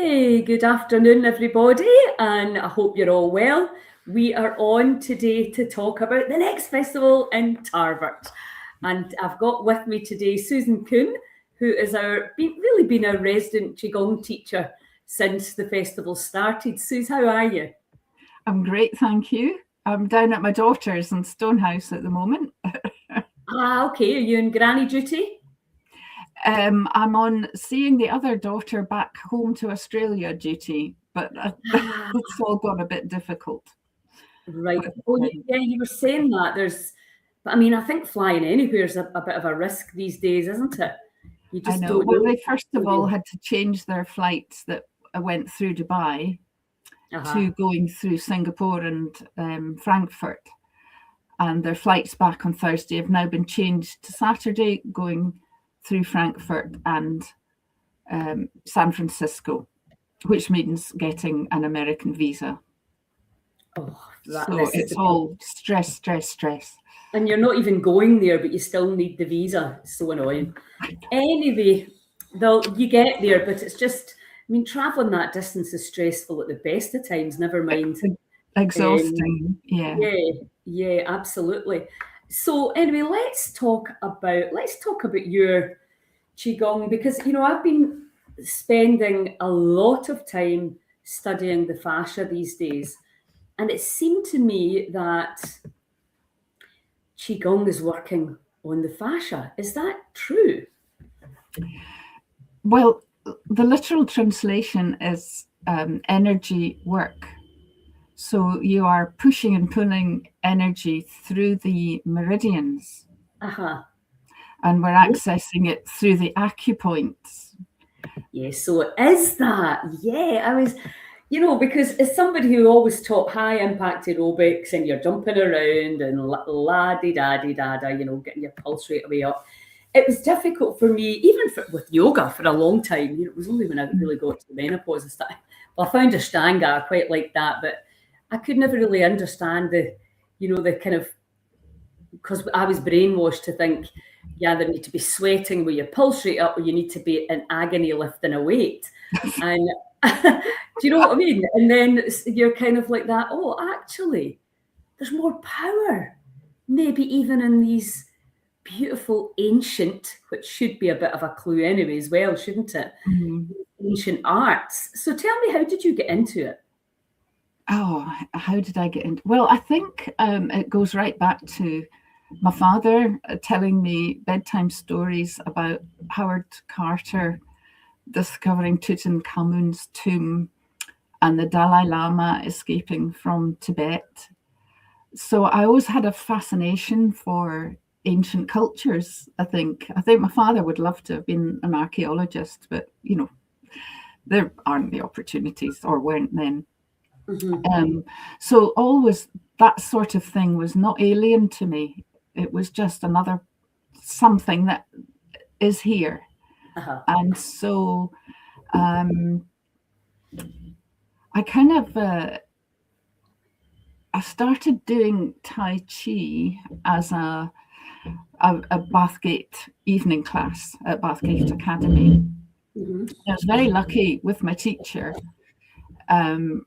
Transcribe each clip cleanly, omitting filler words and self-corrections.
Hey, good afternoon, everybody, and I hope you're all well. We are on today to talk about the next festival in Tarbert. And I've got with me today Suse Coon, who is really been our resident Qigong teacher since the festival started. Suse, how are you? I'm great, thank you. I'm down at my daughter's in Stonehouse at the moment. Okay. Are you in granny duty? I'm on seeing the other daughter back home to Australia duty, but it's all got a bit difficult. Right. You were saying that but I mean, I think flying anywhere is a bit of a risk these days, isn't it? You I just know. don't Well, know. they first of all had to change their flights that went through Dubai to going through Singapore and Frankfurt. And their flights back on Thursday have now been changed to Saturday, going through Frankfurt and San Francisco, which means getting an American visa. So it's all stress. And you're not even going there, but you still need the visa. It's so annoying. Anyway, though you get there, but it's just, I mean, traveling that distance is stressful at the best of times, never mind. Exhausting, Yeah, absolutely. So anyway, let's talk about your Qigong, because I've been spending a lot of time studying the fascia these days, and it seemed to me that Qigong is working on the fascia. Is that true? Well, the literal translation is energy work. So you are pushing and pulling energy through the meridians. And we're accessing it through the acupoints. Yeah, so it is that. Yeah, I was, because as somebody who always taught high impact aerobics and you're jumping around and la-di-da-di-da-da, getting your pulse rate way up, it was difficult for me, even with yoga for a long time. It was only when I really got to the menopause and stuff. Well, I found Ashtanga, I quite liked that, but I could never really understand the kind of, because I was brainwashed to think, yeah, there need to be sweating with your pulse rate up, or you need to be in agony lifting a weight. And do you know what I mean? And then you're kind of like that, oh, actually, there's more power, maybe even in these beautiful ancient, which should be a bit of a clue anyway as well, shouldn't it? Mm-hmm. Ancient arts. So tell me, how did you get into it? Oh, how did I get into? Well, I think it goes right back to my father telling me bedtime stories about Howard Carter discovering Tutankhamun's tomb and the Dalai Lama escaping from Tibet. So I always had a fascination for ancient cultures, I think. I think my father would love to have been an archaeologist, but, there aren't the opportunities, or weren't then. Mm-hmm. So always that sort of thing was not alien to me. It was just another something that is here. And so I kind of I started doing Tai Chi as a Bathgate evening class at Bathgate Academy. Mm-hmm. I was very lucky with my teacher, and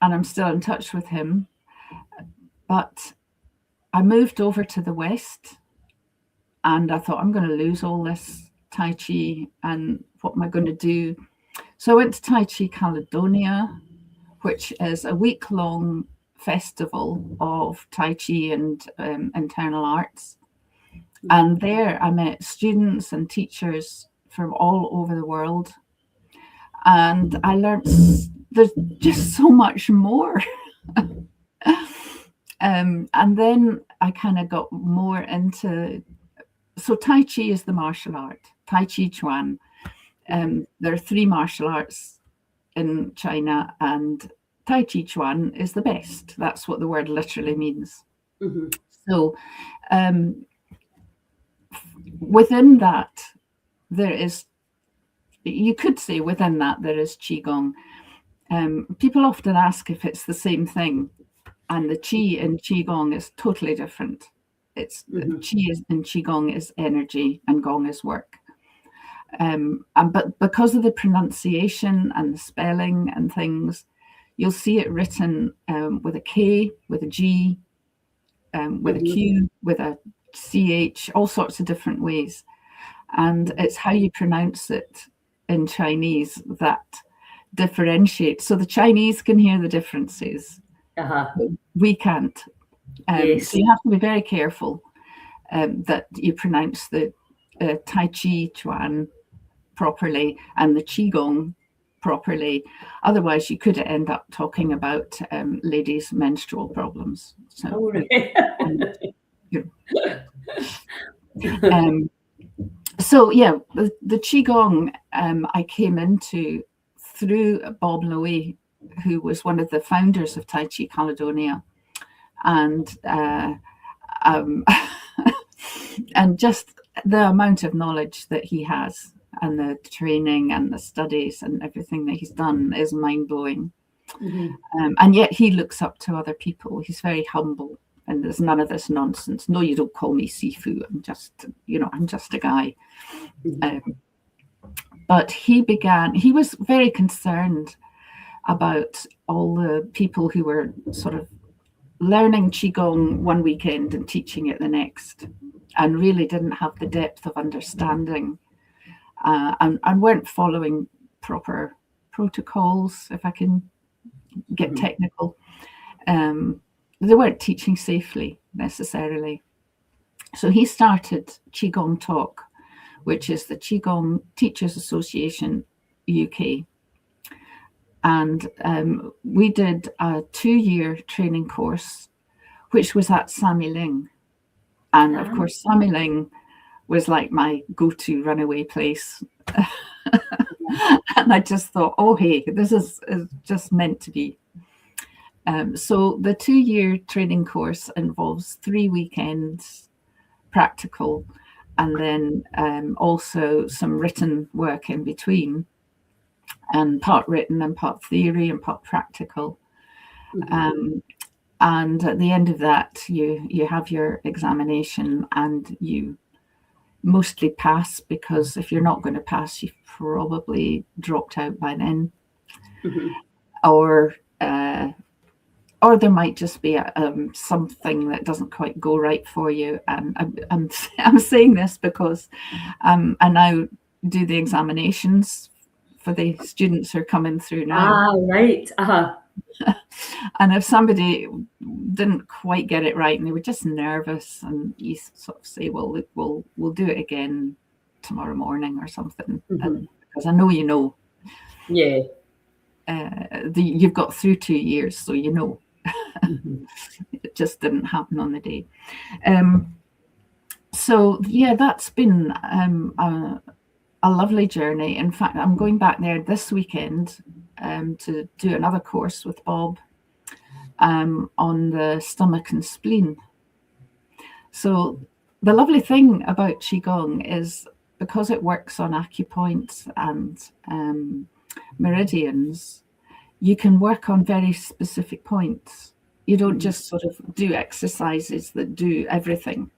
I'm still in touch with him. But I moved over to the West, and I thought, I'm going to lose all this Tai Chi, and what am I going to do? So I went to Tai Chi Caledonia, which is a week-long festival of Tai Chi and internal arts. And there I met students and teachers from all over the world. And I learned there's just so much more. And then I kind of got more into, so Tai Chi is the martial art, Tai Chi Chuan. There are 3 martial arts in China, and Tai Chi Chuan is the best. That's what the word literally means. Mm-hmm. So within that, you could say within that there is Qigong. People often ask if it's the same thing, and the Qi in Qigong is totally different. It's Qi in Qigong is energy and Gong is work. But because of the pronunciation and the spelling and things, you'll see it written with a K, with a G, with a Q, with a CH, all sorts of different ways. And it's how you pronounce it in Chinese that differentiates. So the Chinese can hear the differences. We can't. Yes. So you have to be very careful that you pronounce the Tai Chi Chuan properly and the Qigong properly. Otherwise, you could end up talking about ladies' menstrual problems. So, so yeah, the Qigong I came into through Bob Lowy, who was one of the founders of Tai Chi Caledonia, and and just the amount of knowledge that he has and the training and the studies and everything that he's done is mind-blowing. And yet he looks up to other people. He's very humble, and there's none of this nonsense. No, you don't call me Sifu. I'm just a guy. But he was very concerned about all the people who were sort of learning Qigong one weekend and teaching it the next, and really didn't have the depth of understanding and weren't following proper protocols, if I can get technical. They weren't teaching safely necessarily. So he started Qigong Talk, which is the Qigong Teachers Association UK. And we did a 2-year training course, which was at Samiling. And of course, Samiling was like my go-to runaway place. And I just thought, oh, hey, this is just meant to be. So the 2-year training course involves 3 weekends practical, and then also some written work in between, and part written and part theory and part practical. And at the end of that, you have your examination, and you mostly pass, because if you're not going to pass, you've probably dropped out by then. Or there might just be something that doesn't quite go right for you. And I'm saying this because I now do the examinations for the students who are coming through now. Right. And if somebody didn't quite get it right and they were just nervous, and you sort of say, well, look, we'll do it again tomorrow morning or something, because I know you know. Yeah. You've got through 2 years, so you know. It just didn't happen on the day. So yeah, that's been a lovely journey. In fact, I'm going back there this weekend to do another course with Bob on the stomach and spleen. So the lovely thing about Qigong is, because it works on acupoints and meridians, you can work on very specific points. You don't just sort of do exercises that do everything.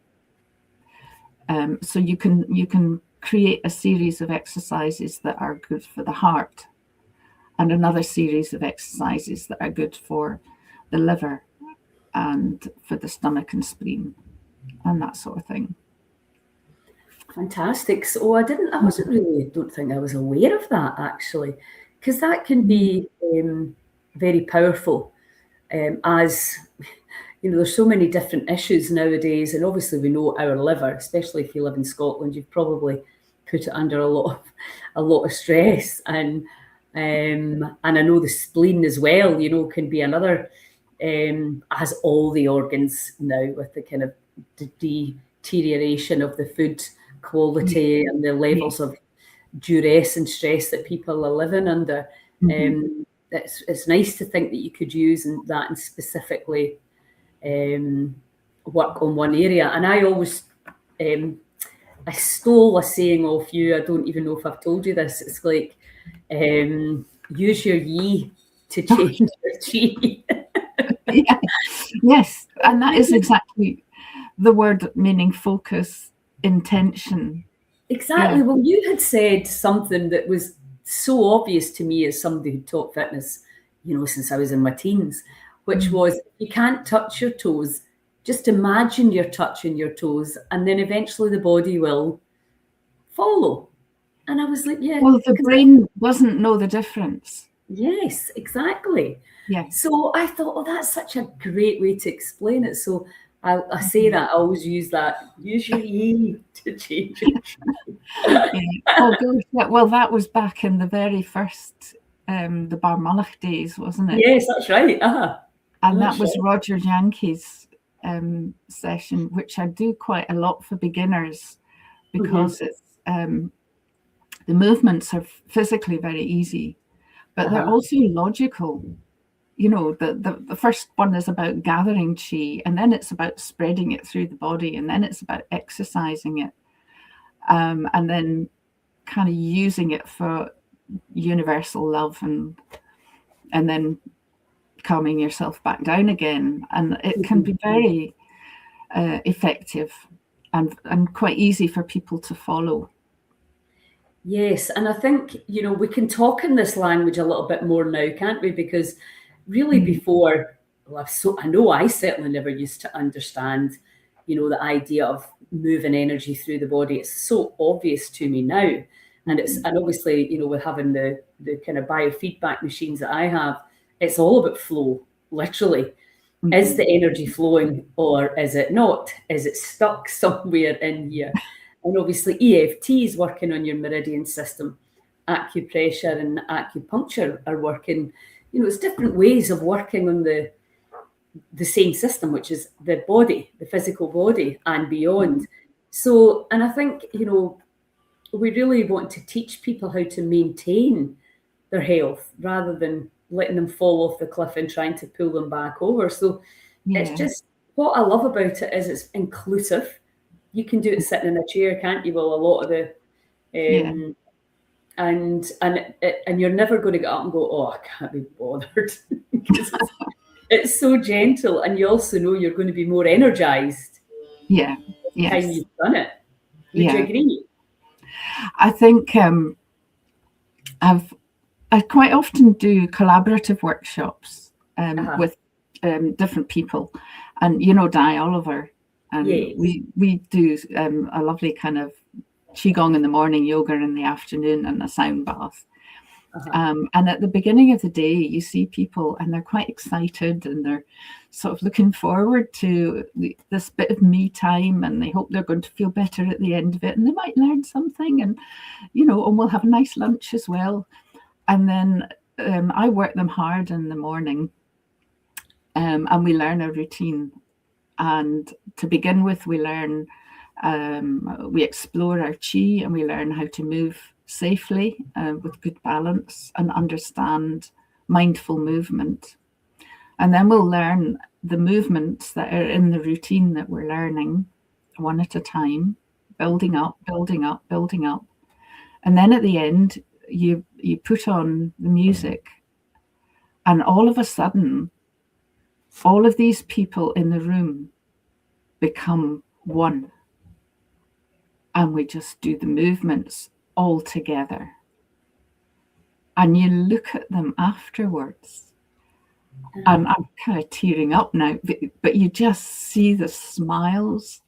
So you can create a series of exercises that are good for the heart, and another series of exercises that are good for the liver and for the stomach and spleen and that sort of thing. Fantastic. So I don't think I was aware of that, actually, because that can be very powerful. As you know, there's so many different issues nowadays, and obviously we know our liver, especially if you live in Scotland, you've probably put it under a lot of stress, and I know the spleen as well, you know, can be another, as all the organs now, with the kind of deterioration of the food quality and the levels of duress and stress that people are living under. It's nice to think that you could use that and specifically work on one area. And I always, I stole a saying off you. I don't even know if I've told you this. It's like, use your yi to change your chi. Yes, and that is exactly the word, meaning focus, intention. Exactly. Well, you had said something that was so obvious to me as somebody who taught fitness, since I was in my teens, which was you can't touch your toes. Just imagine you're touching your toes, and then eventually the body will follow. And I was like, yeah. Well, the brain doesn't know the difference. Yes, exactly. Yes. So I thought, oh, that's such a great way to explain it. So I say that, I always use that, use your ye to change it. Yeah. Oh, gosh. Well, that was back in the very first, the Bar Mulach days, wasn't it? Yes, that's right. And that was Roger Yankee's session, which I do quite a lot for beginners, because it's the movements are physically very easy, but they're also logical. The first one is about gathering chi, and then it's about spreading it through the body, and then it's about exercising it, and then kind of using it for universal love, and then calming yourself back down again. And it can be very effective and quite easy for people to follow. Yes, and I think, we can talk in this language a little bit more now, can't we? Because really before, well, I know I certainly never used to understand, the idea of moving energy through the body. It's so obvious to me now. And obviously, with having the kind of biofeedback machines that I have, it's all about flow, literally. Is the energy flowing or is it not? Is it stuck somewhere in here? And obviously EFT is working on your meridian system. Acupressure and acupuncture are working, it's different ways of working on the same system, which is the body, the physical body and beyond. So, and I think, we really want to teach people how to maintain their health rather than letting them fall off the cliff and trying to pull them back over. So it's just, what I love about it is it's inclusive. You can do it sitting in a chair, can't you? Well, a lot of the, and you're never going to get up and go, oh, I can't be bothered. Because it's so gentle, and you also know you're going to be more energized. Yeah. Yes. Time you've done it. Would you agree? I think I quite often do collaborative workshops with different people, and Di Oliver, and we do a lovely kind of Qigong in the morning, yoga in the afternoon, and a sound bath. And at the beginning of the day, you see people and they're quite excited and they're sort of looking forward to this bit of me time, and they hope they're going to feel better at the end of it, and they might learn something, and and we'll have a nice lunch as well. And then I work them hard in the morning, and we learn a routine. And to begin with, we learn, we explore our chi, and we learn how to move safely with good balance and understand mindful movement. And then we'll learn the movements that are in the routine that we're learning one at a time, building up, building up, building up. And then at the end, you put on the music, and all of a sudden, all of these people in the room become one. And we just do the movements all together. And you look at them afterwards, and I'm kind of tearing up now, but you just see the smiles,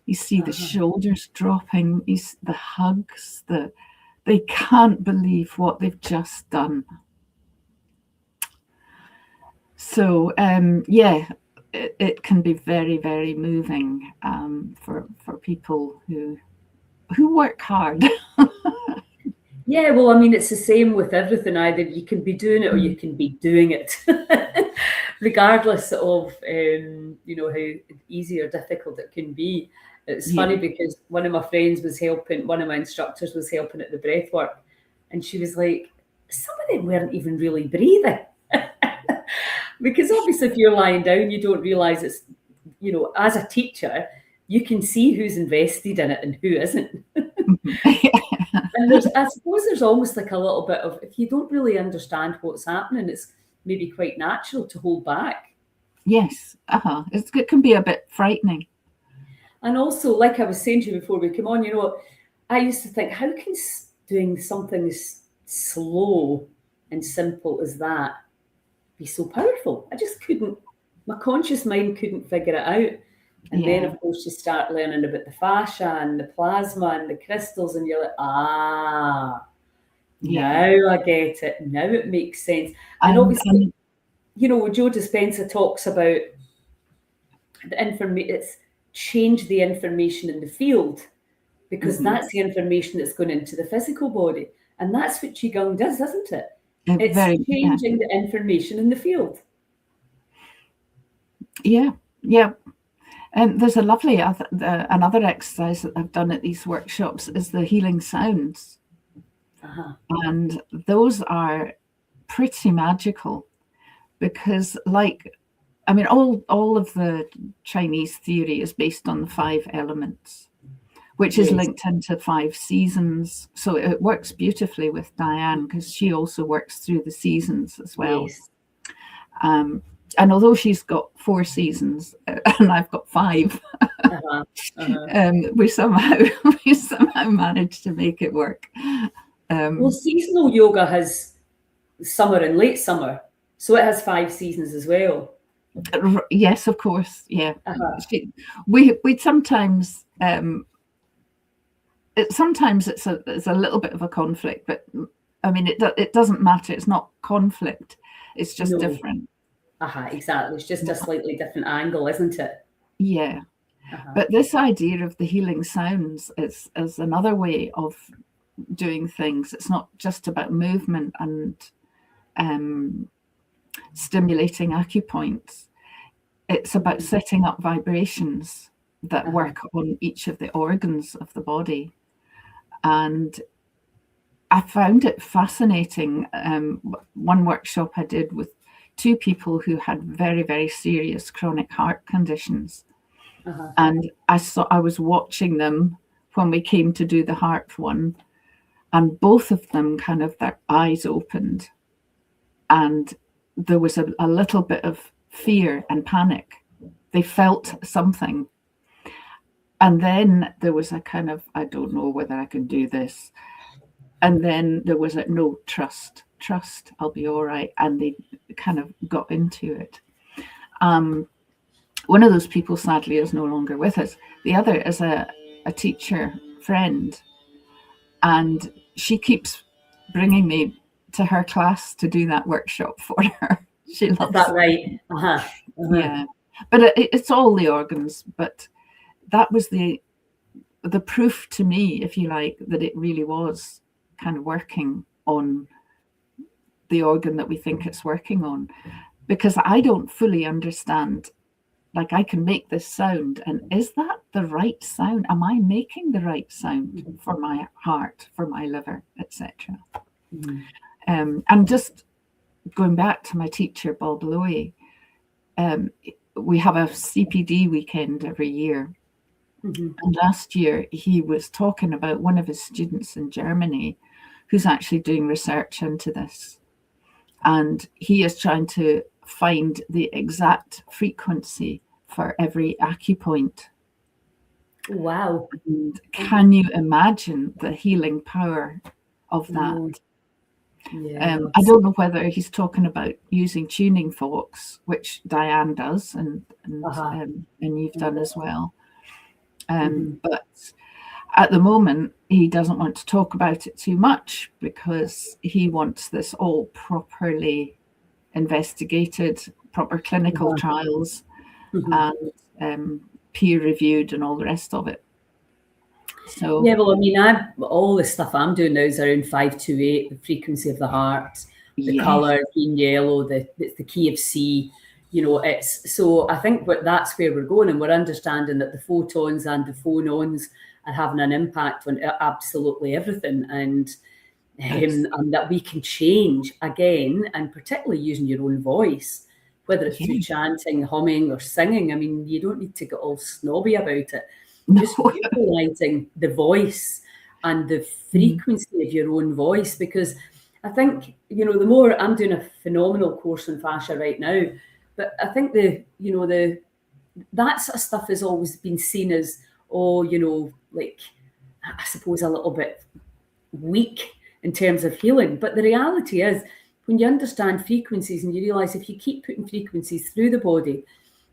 you see the shoulders dropping, the hugs, they can't believe what they've just done. So it can be very, very moving for people who work hard. Yeah, well, I mean, it's the same with everything. Either you can be doing it or you can be doing it, regardless of how easy or difficult it can be. It's funny because one of my friends was helping, one of my instructors was helping at the breath work, and she was like, some of them weren't even really breathing. Because obviously if you're lying down, you don't realize it's, as a teacher, you can see who's invested in it and who isn't. And I suppose there's almost like a little bit of, if you don't really understand what's happening, it's maybe quite natural to hold back. Yes, it can be a bit frightening. And also, like I was saying to you before we come on, I used to think, how can doing something as slow and simple as that be so powerful? I just couldn't, my conscious mind couldn't figure it out. And then, Yeah. of course, you start learning about the fascia and the plasma and the crystals, and you're like, Yeah. now I get it. Now it makes sense. And And obviously, when Joe Dispenza talks about the information, it's change the information in the field, because that's the information that's going into the physical body. And that's what Qigong does, isn't it? It's yeah. changing the information in the field. Yeah. Yeah. And there's a lovely another exercise that I've done at these workshops is the healing sounds. And those are pretty magical because, all of the Chinese theory is based on the 5 elements, which is linked into 5 seasons. So it works beautifully with Diane because she also works through the seasons as well. Yes. And although she's got 4 seasons and I've got 5, we somehow managed to make it work. Well, seasonal yoga has summer and late summer, so it has 5 seasons as well. Yes, of course. Yeah, we sometimes sometimes it's a little bit of a conflict, but I mean it doesn't matter. It's not conflict. It's just different. Exactly. It's just a slightly different angle, isn't it? Yeah. But this idea of the healing sounds is another way of doing things. It's not just about movement and stimulating acupoints. It's about setting up vibrations that work on each of the organs of the body. And I found it fascinating. One workshop I did with 2 people who had very, very serious chronic heart conditions. And I was watching them when we came to do the heart one, and both of them kind of their eyes opened, and there was a little bit of fear and panic. They felt something. And then there was a kind of, I don't know whether I can do this. And then there was a no, trust, I'll be all right. And they kind of got into it. One of those people, sadly, is no longer with us. The other is a teacher friend. And she keeps bringing me to her class to do that workshop for her. She loves that, right? Yeah. But it's all the organs. But that was the proof to me, if you like, that it really was kind of working on the organ that we think it's working on. Because I don't fully understand. Like, I can make this sound, and is that the right sound? Am I making the right sound for my heart, for my liver, etc.? And just going back to my teacher, Bob Lowy, we have a CPD weekend every year. And last year he was talking about one of his students in Germany who's actually doing research into this. And he is trying to find the exact frequency for every acupoint. Wow. And can you imagine the healing power of that? I don't know whether he's talking about using tuning forks, which Diane does, and you've done as well. But at the moment, he doesn't want to talk about it too much because he wants this all properly investigated, proper clinical trials, and peer reviewed, and all the rest of it. So yeah, well, I mean, all the stuff I'm doing now is around 528, the frequency of the heart, the colour, green, yellow, it's the key of C. It's so I think that's where we're going, and we're understanding that the photons and the phonons are having an impact on absolutely everything, and that we can change again, and particularly using your own voice, whether it's through chanting, humming, or singing. I mean, you don't need to get all snobby about it. Just utilizing the voice and the frequency of your own voice, because I think, the more I'm doing a phenomenal course on fascia right now, but I think that sort of stuff has always been seen as, like I suppose, a little bit weak in terms of healing. But the reality is, when you understand frequencies and you realise if you keep putting frequencies through the body,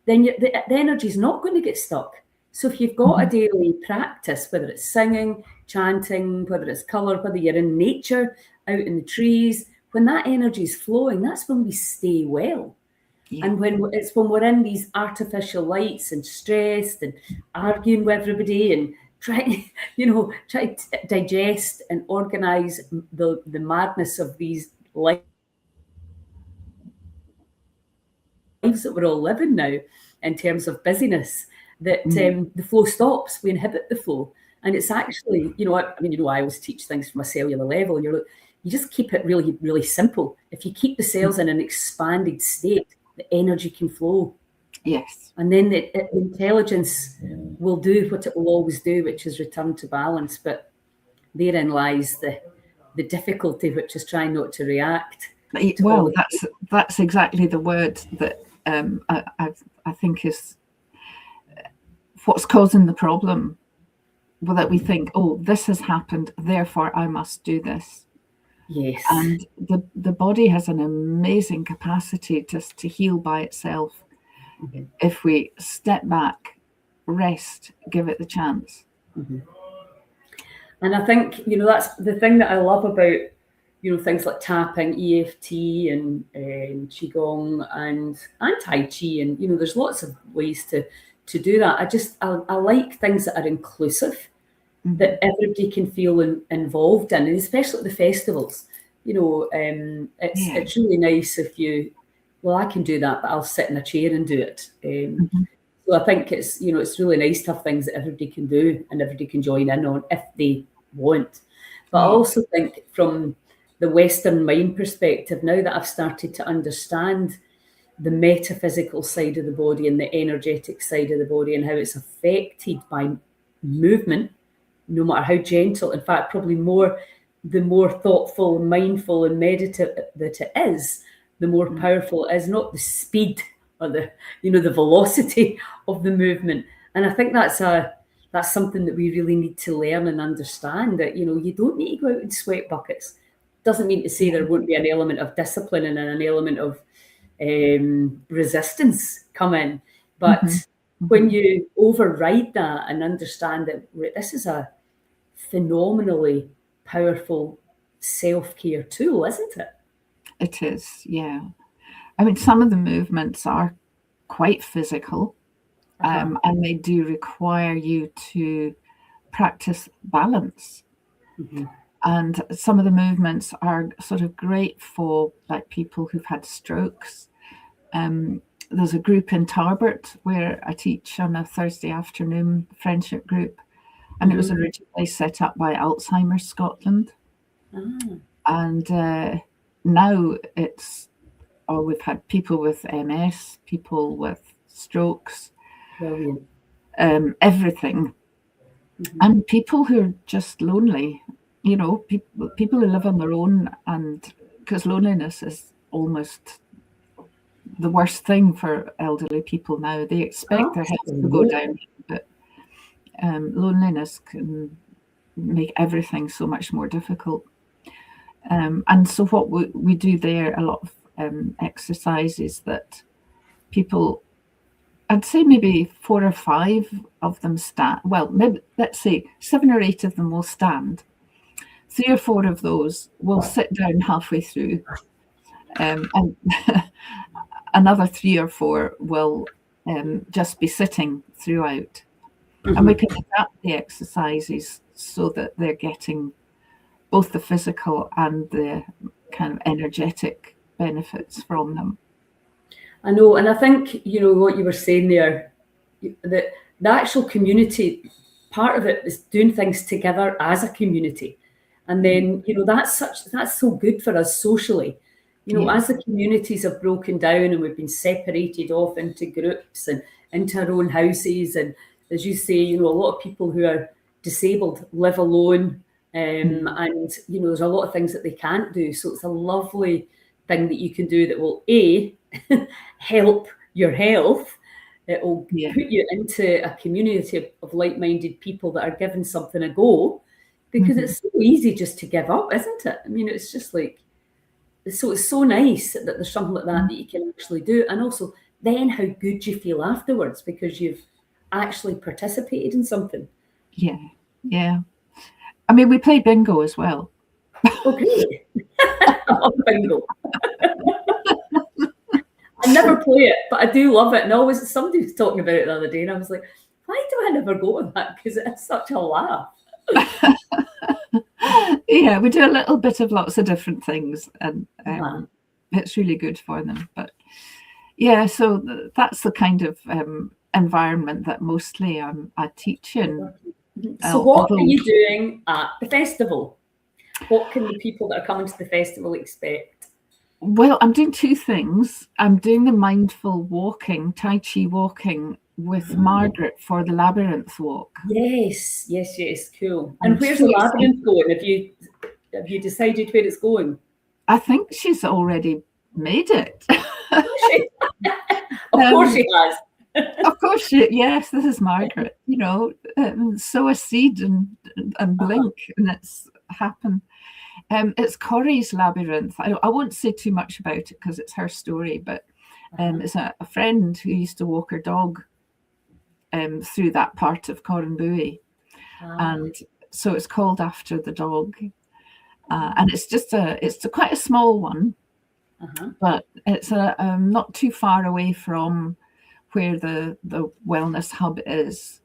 then the energy is not going to get stuck. So if you've got a daily practice, whether it's singing, chanting, whether it's colour, whether you're in nature, out in the trees, when that energy is flowing, that's when we stay well. Yeah. And when we're in these artificial lights and stressed and arguing with everybody and trying to digest and organise the madness of these lives that we're all living now, in terms of busyness, that the flow stops. We inhibit the flow. And it's actually, I always teach things from a cellular level, and you just keep it really, really simple. If you keep the cells in an expanded state, the energy can flow. Yes. And then the intelligence will do what it will always do, which is return to balance. But therein lies the difficulty, which is trying not to react. Well, that's exactly the word that I think is what's causing the problem. Well, that we think, oh, this has happened, therefore I must do this. Yes. And the body has an amazing capacity just to heal by itself. Mm-hmm. If we step back, rest, give it the chance. Mm-hmm. And I think, that's the thing that I love about, things like tapping, EFT and Qigong and Tai Chi. And, there's lots of ways to do that. I like things that are inclusive, that everybody can feel involved in, and especially at the festivals. It's really nice if I can do that, but I'll sit in a chair and do it. So I think it's really nice to have things that everybody can do and everybody can join in on if they want. But I also think from the Western mind perspective, now that I've started to understand the metaphysical side of the body and the energetic side of the body and how it's affected by movement, no matter how gentle, in fact, probably the more thoughtful, mindful and meditative that it is, the more powerful it is, not the speed or the velocity of the movement. And I think that's something that we really need to learn and understand, that, you don't need to go out in sweat buckets. Doesn't mean to say there won't be an element of discipline and an element of resistance come in. But when you override that and understand that this is a phenomenally powerful self-care tool, isn't it? It is, yeah. I mean, some of the movements are quite physical, and they do require you to practice balance. And some of the movements are sort of great for like people who've had strokes. There's a group in Tarbert where I teach on a Thursday afternoon, friendship group, and it was originally set up by Alzheimer's Scotland. And now we've had people with MS, people with strokes, everything, and people who are just lonely. People who live on their own, and because loneliness is almost the worst thing for elderly people now. They expect their health to go down, but loneliness can make everything so much more difficult. And so what we do there, a lot of exercises that people, I'd say maybe 4 or 5 of them stand. Well, maybe let's say 7 or 8 of them will stand. 3 or 4 of those will sit down halfway through, and another 3 or 4 will just be sitting throughout. And we can adapt the exercises so that they're getting both the physical and the kind of energetic benefits from them. I know, and I think, what you were saying there, that the actual community, part of it is doing things together as a community. And then, that's so good for us socially. As the communities have broken down and we've been separated off into groups and into our own houses. And as you say, a lot of people who are disabled live alone. And, there's a lot of things that they can't do. So it's a lovely thing that you can do that will, A, help your health, It'll Yeah. put you into a community of like-minded people that are giving something a go, because it's so easy just to give up, isn't it? I mean, it's just like, it's so nice that there's something like that that you can actually do. And also then how good you feel afterwards because you've actually participated in something. Yeah. Yeah. I mean, we play bingo as well. Oh, great. I love bingo. I never play it, but I do love it. And always, somebody was talking about it the other day, and I was like, why do I never go to that? Because it's such a laugh. Yeah, we do a little bit of lots of different things, and it's really good for them. But yeah, so that's the kind of environment that mostly I teach in. So what are you doing at the festival? What can the people that are coming to the festival expect? Well, I'm doing two things. I'm doing the mindful walking, Tai Chi walking with Margaret for the labyrinth walk. Yes, cool. And where's the labyrinth going? Have you decided where it's going? I think she's already made it. Of course she has. Of course, yes, this is Margaret. You know, sow a seed and blink, and it's happened. It's Corrie's labyrinth. I won't say too much about it because it's her story, but it's a friend who used to walk her dog through that part of Corranbuoy. And so it's called after the dog. And it's just it's quite a small one, but it's not too far away from where the wellness hub is.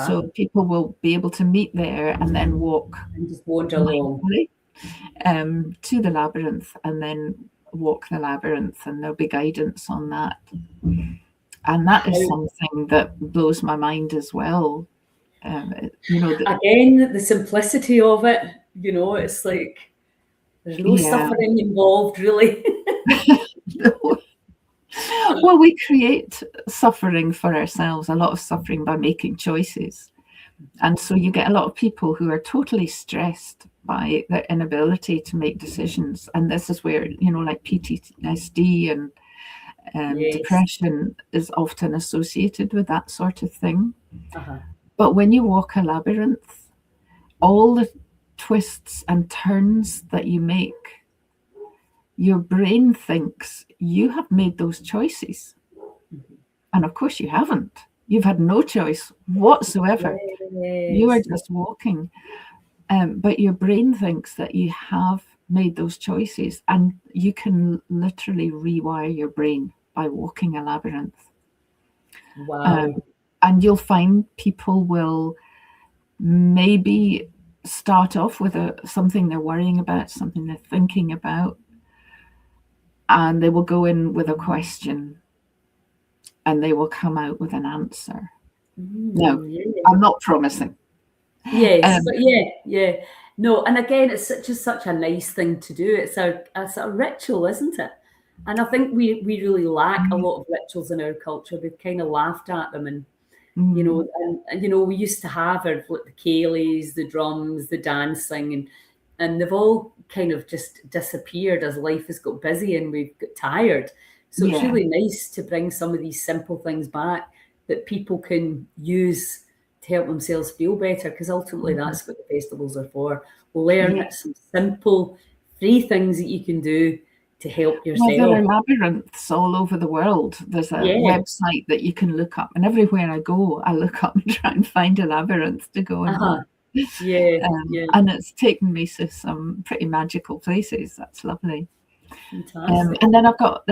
So people will be able to meet there and then walk and just wander along to the labyrinth and then walk the labyrinth, and there'll be guidance on that. And that is something that blows my mind as well. You know, again, the simplicity of it, you know, it's like there's no suffering involved, really. Well, we create suffering for ourselves, a lot of suffering by making choices. And so you get a lot of people who are totally stressed by their inability to make decisions. And this is where, you know, like PTSD and depression is often associated with that sort of thing. But when you walk a labyrinth, all the twists and turns that you make, your brain thinks you have made those choices. And of course you haven't. You've had no choice whatsoever. You are just walking. But your brain thinks that you have made those choices, and you can literally rewire your brain by walking a labyrinth. Wow. And you'll find people will maybe start off with something they're worrying about, something they're thinking about, and they will go in with a question and they will come out with an answer. No, I'm not promising. Yes, but yeah. No, and again, it's such a nice thing to do. It's a ritual, isn't it? And I think we really lack a lot of rituals in our culture. We've kind of laughed at them, and you know, and you know, we used to have like the ceilidhs, the drums, the dancing, and they've all kind of just disappeared as life has got busy and we've got tired. So it's really nice to bring some of these simple things back that people can use to help themselves feel better, because ultimately that's what the festivals are for. Learn some simple, free things that you can do to help yourself. Well, there are labyrinths all over the world. There's a website that you can look up, and everywhere I go, I look up and try and find a labyrinth to go and walk. And it's taken me to some pretty magical places. That's lovely. And then I've got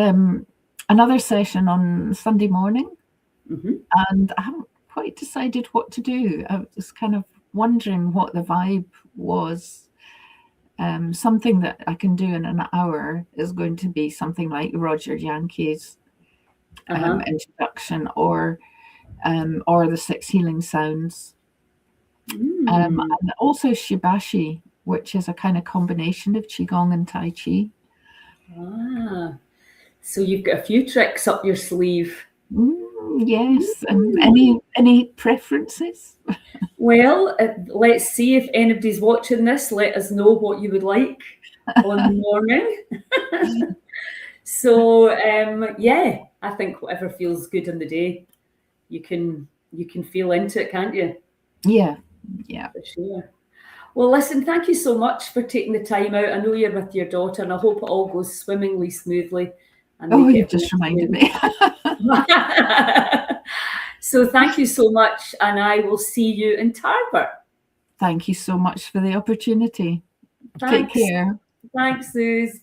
another session on Sunday morning, and I haven't quite decided what to do. I was kind of wondering what the vibe was. Something that I can do in an hour is going to be something like Roger Yankee's introduction, or the 6 healing sounds. And also Shibashi, which is a kind of combination of Qigong and Tai Chi. So you've got a few tricks up your sleeve. Yes. Any preferences? Well, let's see if anybody's watching this. Let us know what you would like on the morning. So, I think whatever feels good on the day. you can feel into it, can't you? Yeah. For sure. Well, listen, thank you so much for taking the time out. I know you're with your daughter, and I hope it all goes swimmingly, smoothly. And Oh, you just reminded me. So thank you so much, and I will see you in Tarbert. Thank you so much for the opportunity. Thanks. Take care. Thanks, Suse.